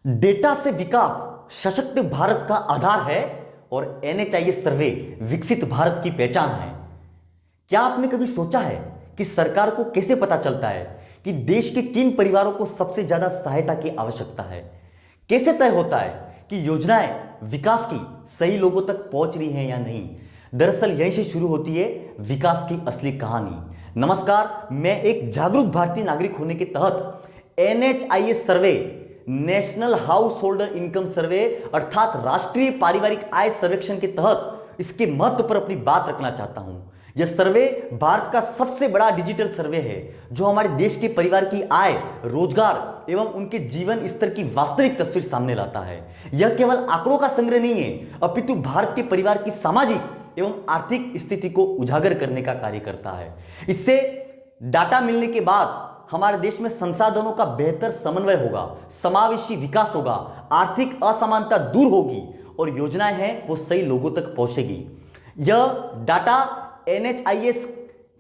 Data से विकास सशक्त भारत का आधार है और एनएचआईएस सर्वे विकसित भारत की पहचान है। क्या आपने कभी सोचा है कि सरकार को कैसे पता चलता है कि देश के किन परिवारों को सबसे ज्यादा सहायता की आवश्यकता है? कैसे तय होता है कि योजनाएं विकास की सही लोगों तक पहुंच रही हैं या नहीं? दरअसल यहीं से शुरू होती है विकास की असली कहानी। नमस्कार, मैं एक जागरूक भारतीय नागरिक होने के तहत एनएचआईएस सर्वे, नेशनल हाउस होल्डर इनकम सर्वे अर्थात राष्ट्रीय पारिवारिक आय सर्वेक्षण के तहत इसके महत्व पर अपनी बात रखना चाहता हूं। यह सर्वे भारत का सबसे बड़ा डिजिटल सर्वे है जो हमारे देश के परिवार की आय, रोजगार एवं उनके जीवन स्तर की वास्तविक तस्वीर सामने लाता है। यह केवल आंकड़ों का संग्रह नहीं है, अपितु भारत के परिवार की सामाजिक एवं आर्थिक स्थिति को उजागर करने का कार्य करता है। इससे डाटा मिलने के बाद हमारे देश में संसाधनों का बेहतर समन्वय होगा, समावेशी विकास होगा, आर्थिक असमानता दूर होगी और योजनाएं हैं वो सही लोगों तक पहुंचेगी। यह डाटा एनएचआईएस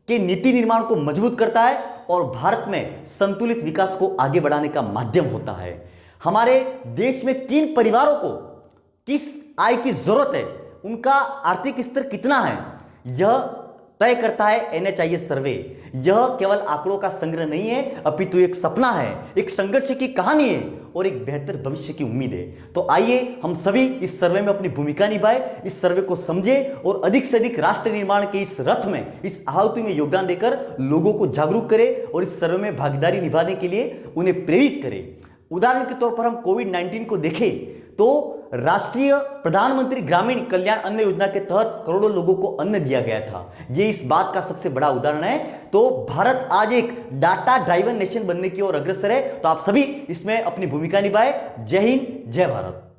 के नीति निर्माण को मजबूत करता है और भारत में संतुलित विकास को आगे बढ़ाने का माध्यम होता है। हमारे देश में किन परिवारों को किस आय की जरूरत है, उनका आर्थिक स्तर कितना है, यह तय करता है एनएचआईएस सर्वे। यह केवल आंकड़ों का संग्रह नहीं है, अपितु एक सपना है, एक संघर्ष की कहानी है और एक बेहतर भविष्य की उम्मीद है। तो आइए हम सभी इस सर्वे में अपनी भूमिका निभाएं, इस सर्वे को समझें और अधिक से अधिक राष्ट्र निर्माण के इस रथ में, इस आहुति में योगदान देकर लोगों को जागरूक करें और इस सर्वे में भागीदारी निभाने के लिए उन्हें प्रेरित करें। उदाहरण के तौर पर हम कोविड-19 को देखें तो राष्ट्रीय प्रधानमंत्री ग्रामीण कल्याण अन्न योजना के तहत करोड़ों लोगों को अन्न दिया गया था। यह इस बात का सबसे बड़ा उदाहरण है। तो भारत आज एक डाटा ड्राइवन नेशन बनने की ओर अग्रसर है। तो आप सभी इसमें अपनी भूमिका निभाएं। जय हिंद, जय भारत।